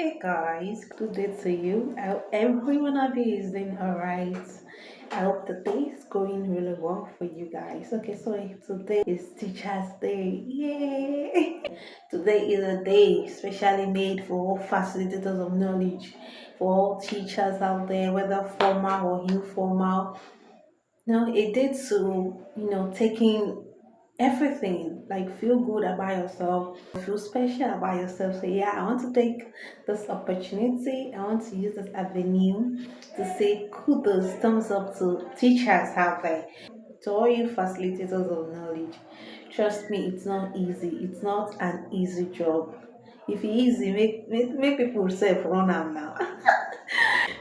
Hey guys, good day to you. I hope every one of you is doing alright. I hope the day is going really well for you guys. Okay, so today is Teachers Day. Yay! Today is a day specially made for all facilitators of knowledge, for all teachers out there, whether formal or informal. No, it did to, taking everything, like feel good about yourself, feel special about yourself. So yeah, I want to take this opportunity, I want to use this avenue to say kudos, thumbs up to teachers out there, to all you facilitators of knowledge. Trust me, it's not easy. It's not an easy job. If it easy, make people self run am now.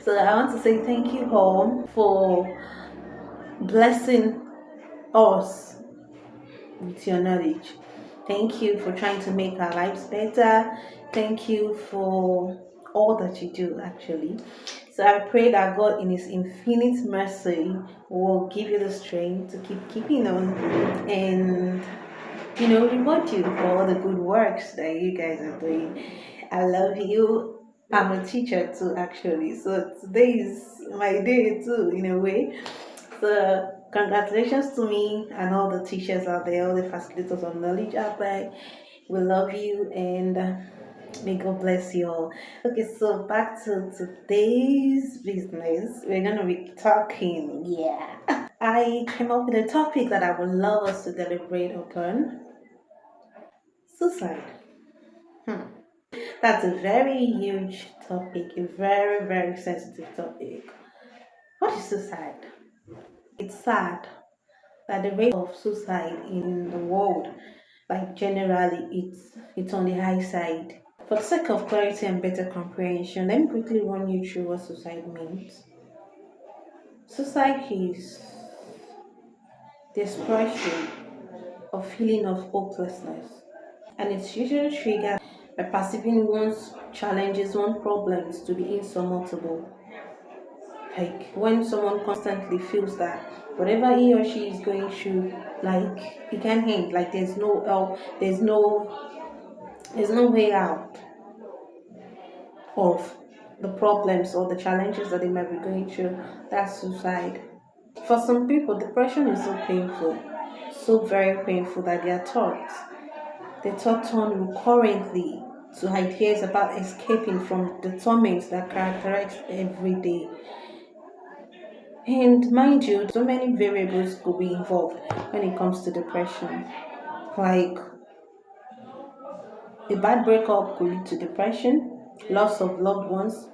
So I want to say thank you all for blessing us with your knowledge. Thank you for trying to make our lives better. Thank you for all that you do, actually. So I pray that God, in His infinite mercy, will give you the strength to keep keeping on and, reward you for all the good works that you guys are doing. I love you. I'm a teacher too, actually. So today is my day too, in a way. So, congratulations to me and all the teachers out there, all the facilitators of knowledge out there. We love you and may God bless you all. Okay, so back to today's business. We're going to be talking. Yeah. I came up with a topic that I would love us to deliberate upon: suicide. Hmm. That's a very huge topic, a very, very sensitive topic. What is suicide? It's sad that the rate of suicide in the world, like generally, it's on the high side. For the sake of clarity and better comprehension, let me quickly run you through what suicide means. Suicide is the expression of feeling of hopelessness, and it's usually triggered by perceiving one's challenges, one's problems to be insurmountable. Like when someone constantly feels that whatever he or she is going through, like it can't end, like there's no help, there's no way out of the problems or the challenges that they might be going through. That's suicide. For some people, depression is so painful, so very painful that their thoughts turn recurrently to ideas about escaping from the torments that characterize every day. And mind you, so many variables could be involved when it comes to depression. Like a bad breakup could lead to depression, loss of loved ones,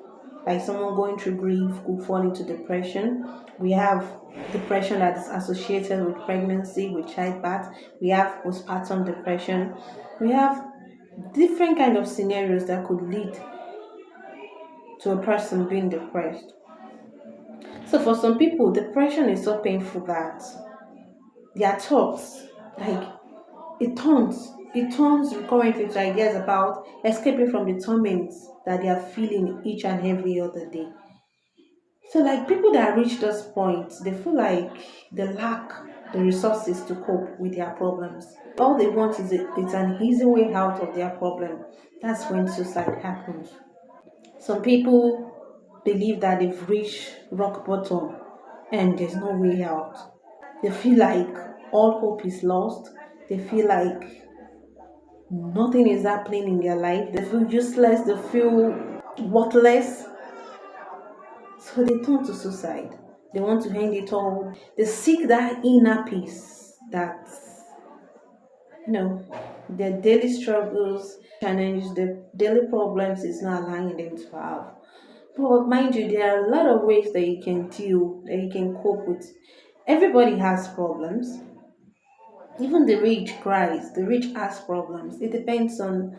like someone going through grief could fall into depression. We have depression that is associated with pregnancy, with childbirth. We have postpartum depression. We have different kind of scenarios that could lead to a person being depressed. So for some people, depression is so painful that their thoughts, like it turns recurrently to ideas about escaping from the torments that they are feeling each and every other day. So like people that reach this point, they feel like they lack the resources to cope with their problems. All they want is it's an easy way out of their problem. That's when suicide happens. Some people believe that they've reached rock bottom and there's no way out. They feel like all hope is lost. They feel like nothing is happening in their life. They feel useless. They feel worthless. So they turn to suicide. They want to end it all. They seek that inner peace that, you know, their daily struggles, challenges, their daily problems is not allowing them to have. But mind you, there are a lot of ways that you can deal, that you can cope with. Everybody has problems. Even the rich cries, the rich has problems. It depends on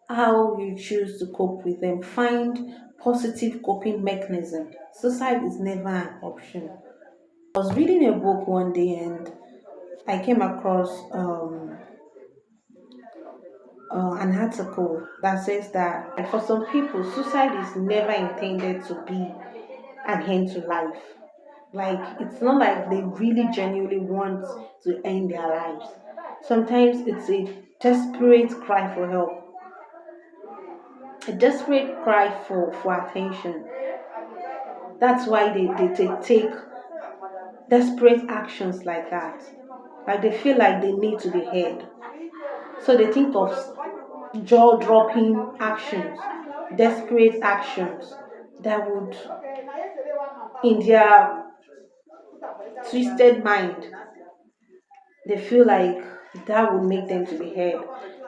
how you choose to cope with them. Find positive coping mechanism. Suicide is never an option. I was reading a book one day and I came across an article that says that for some people, suicide is never intended to be an end to life. Like it's not like they really genuinely want to end their lives. Sometimes it's a desperate cry for help. a desperate cry for attention. That's why they take desperate actions like that. Like they feel like they need to be heard. So they think of jaw dropping actions, desperate actions that would, in their twisted mind, they feel like that would make them to be heard.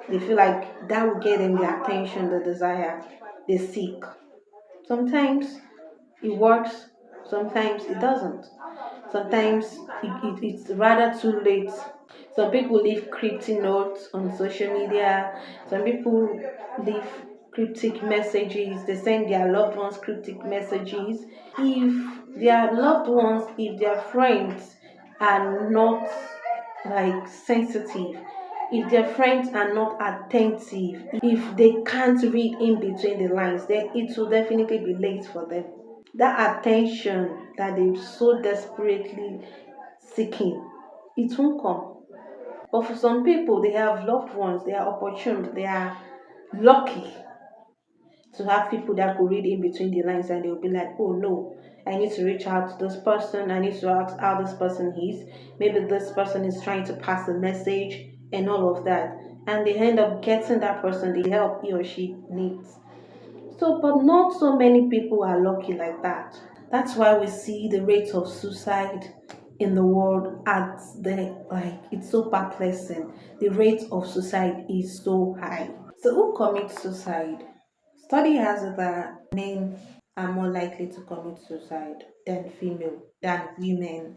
They feel like that would get them the attention, the desire they seek. Sometimes it works, sometimes it doesn't. Sometimes it's rather too late. Some people leave cryptic notes on social media. Some people leave cryptic messages. They send their loved ones cryptic messages. If their loved ones, if their friends are not like sensitive, if their friends are not attentive, if they can't read in between the lines, then it will definitely be late for them. That attention that they so desperately seeking, it won't come. But for some people, they have loved ones, they are opportune, they are lucky to have people that could read in between the lines, and they'll be like, oh no, I need to reach out to this person, I need to ask how this person is. Maybe this person is trying to pass a message and all of that. And they end up getting that person the help he or she needs. So, but not so many people are lucky like that. That's why we see the rate of suicide in the world at the like it's so perplexing. The rate of suicide is so high. So who commits suicide? Study has it that men are more likely to commit suicide than women.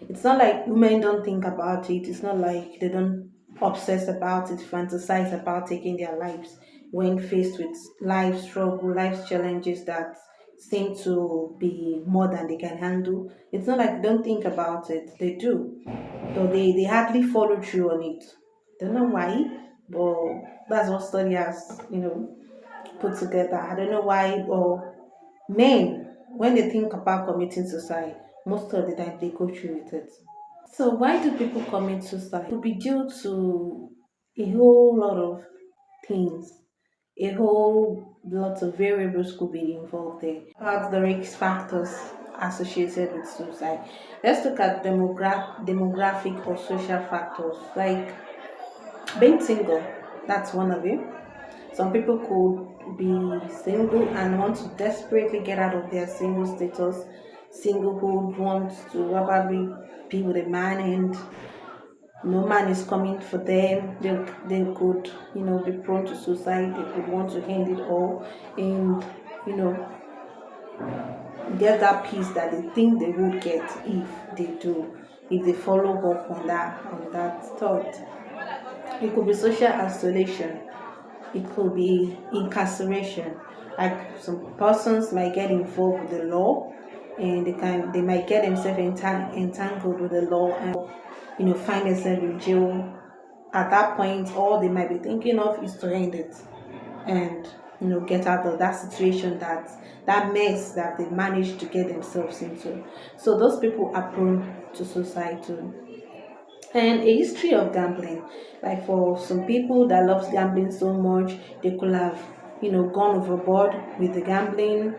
It's not like women don't think about it. It's not like they don't obsess about it, fantasize about taking their lives when faced with life struggle, life challenges that seem to be more than they can handle. It's not like they don't think about it. They do. Though they hardly follow through on it. Don't know why, but that's what study has, put together. I don't know why, but men, when they think about committing suicide, most of the time they go through with it. So why do people commit suicide? It could be due to a whole lot of things. A whole lot of variables could be involved there. About the risk factors associated with suicide. Let's look at demographic or social factors like being single. That's one of it. Some people could be single and want to desperately get out of their single status. Singlehood wants to probably be with a man, and no man is coming for them. They could, be prone to suicide. They could want to end it all and, you know, get that peace that they think they would get if they follow up on that thought. It could be social isolation. It could be incarceration. Like some persons might get involved with the law, and they might get themselves entangled with the law, and find themselves in jail. At that point, all they might be thinking of is to end it, and get out of that situation, that mess that they managed to get themselves into. So those people are prone to suicide too. And a history of gambling, like for some people that loves gambling so much, they could have gone overboard with the gambling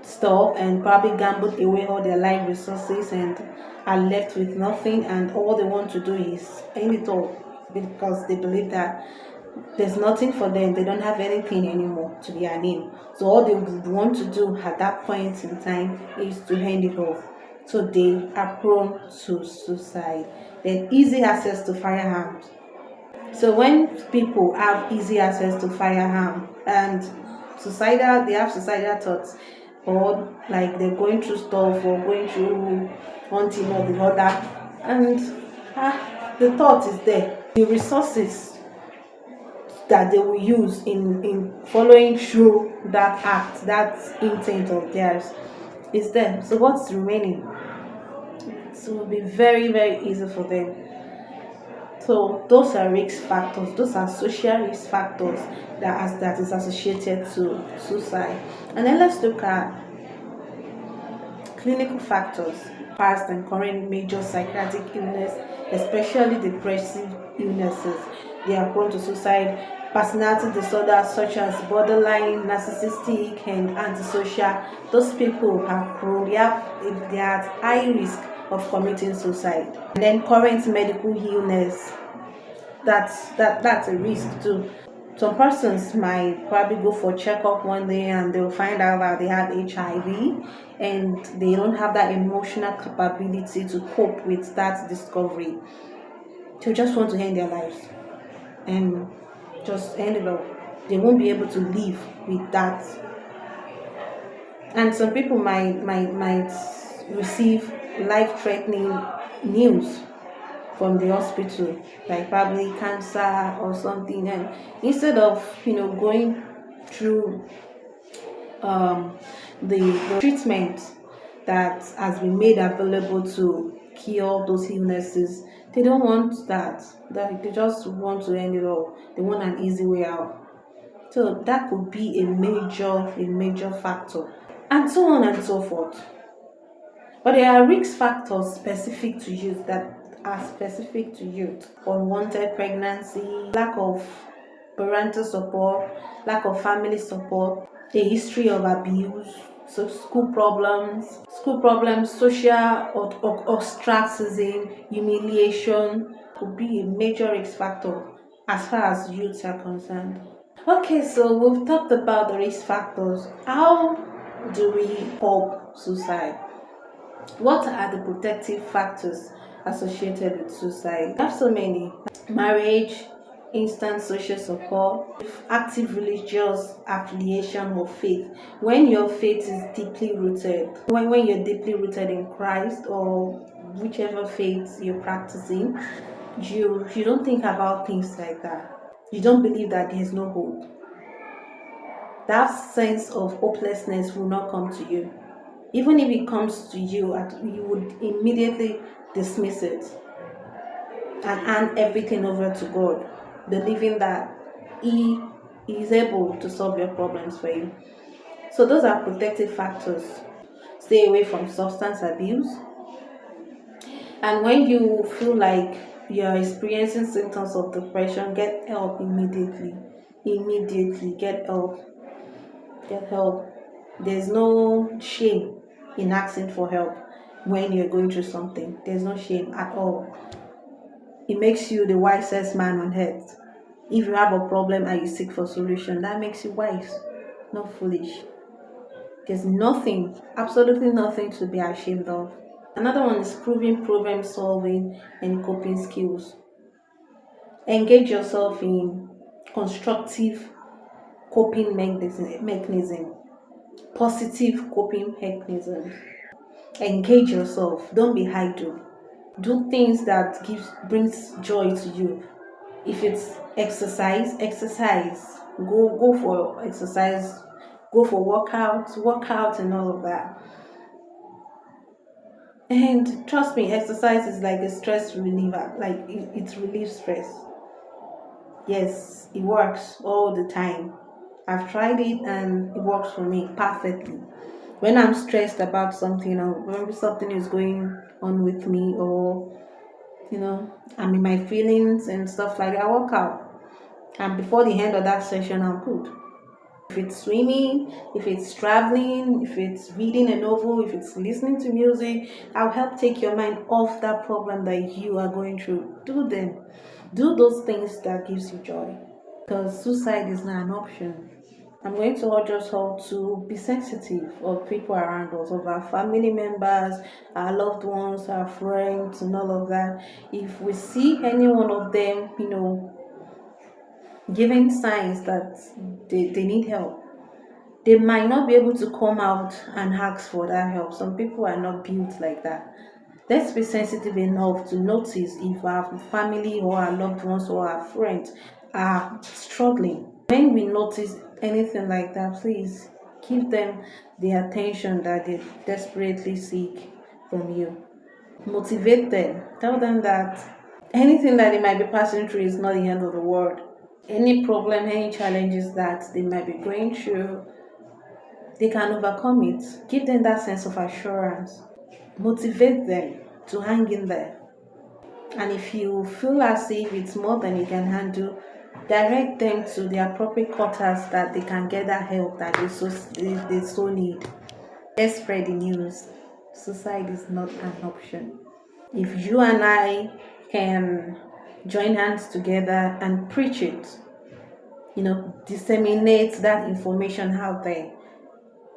stuff and probably gambled away all their life resources and are left with nothing, and all they want to do is end it all because they believe that there's nothing for them. They don't have anything anymore to their name. So all they would want to do at that point in time is to hand it off. So they are prone to suicide. Then easy access to firearms. So when people have easy access to firearm and they have suicidal thoughts, or like they're going through stuff or going through one thing or the other, and the thought is there. The resources that they will use in following through that act, that intent of theirs, is there. So what's remaining? So it will be very, very easy for them. So those are risk factors. Those are social risk factors that is associated to suicide. And then let's look at clinical factors. Past and current major psychiatric illness, especially depressive illnesses, they are prone to suicide. personality disorders such as borderline, narcissistic, and antisocial, those people are prone, they are at high risk of committing suicide. And then current medical illness, that's a risk too. Some persons might probably go for checkup one day and they'll find out that they have HIV and they don't have that emotional capability to cope with that discovery. They just want to end their lives and just end it all. They won't be able to live with that. And some people might receive life-threatening news from the hospital, like probably cancer or something, and instead of going through um, the treatment that has been made available to cure those illnesses, they don't want that. They just want to end it all. They want an easy way out. So that could be a major factor, and so on and so forth. But there are risk factors specific to youth that are specific to youth. Unwanted pregnancy, lack of parental support, lack of family support, a history of abuse, so school problems, social ostracism, humiliation could be a major risk factor as far as youths are concerned. Okay, so we've talked about the risk factors. How do we help suicide? What are the protective factors associated with suicide? We have so many: marriage, instant social support, active religious affiliation or faith. When your faith is deeply rooted, when you're deeply rooted in Christ or whichever faith you're practicing, you don't think about things like that. You don't believe that there's no hope. That sense of hopelessness will not come to you. Even if it comes to you, you would immediately dismiss it and hand everything over to God, believing that He is able to solve your problems for you. So those are protective factors. Stay away from substance abuse. And when you feel like you're experiencing symptoms of depression, get help immediately. Immediately get help. Get help. There's no shame in asking for help when you're going through something. There's no shame at all. It makes you the wisest man on earth. If you have a problem and you seek for solution, that makes you wise, not foolish. There's nothing, absolutely nothing to be ashamed of. Another one is proving problem solving and coping skills. Engage yourself in constructive coping mechanism, positive coping mechanism. Engage yourself. Don't be idle. Do things that brings joy to you. If it's exercise. Go for exercise. Go for workout and all of that. And trust me, exercise is like a stress reliever. Like it relieves stress. Yes, it works all the time. I've tried it and it works for me perfectly. When I'm stressed about something or when something is going on with me, or I'm in my feelings and stuff like that, I work out. And before the end of that session, I'm good. If it's swimming, if it's traveling, if it's reading a novel, if it's listening to music, I'll help take your mind off that problem that you are going through. Do them. Do those things that gives you joy. Because suicide is not an option. I'm going to urge us all to be sensitive of people around us, of our family members, our loved ones, our friends, and all of that. If we see any one of them, giving signs that they need help, they might not be able to come out and ask for that help. Some people are not built like that. Let's be sensitive enough to notice if our family or our loved ones or our friends are struggling. When we notice anything like that, please give them the attention that they desperately seek from you. Motivate them. Tell them that anything that they might be passing through is not the end of the world. Any problem, any challenges that they might be going through, they can overcome it. Give them that sense of assurance. Motivate them to hang in there. And if you feel as if it's more than you can handle, direct them to the appropriate quarters that they can get that help that they so need. Let's spread the news. Suicide is not an option. If you and I can join hands together and preach it, disseminate that information out there,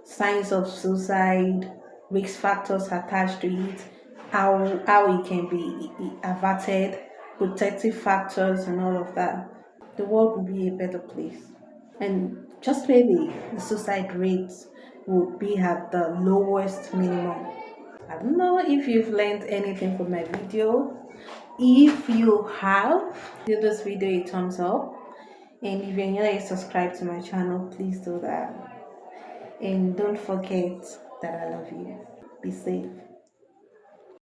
signs of suicide, risk factors attached to it, how it can be averted, protective factors, and all of that, the world will be a better place. And just maybe the suicide rates would be at the lowest minimum. I don't know if you've learned anything from my video. If you have, give this video a thumbs up. And if you're not yet subscribed to my channel, please do that. And don't forget that I love you. Be safe.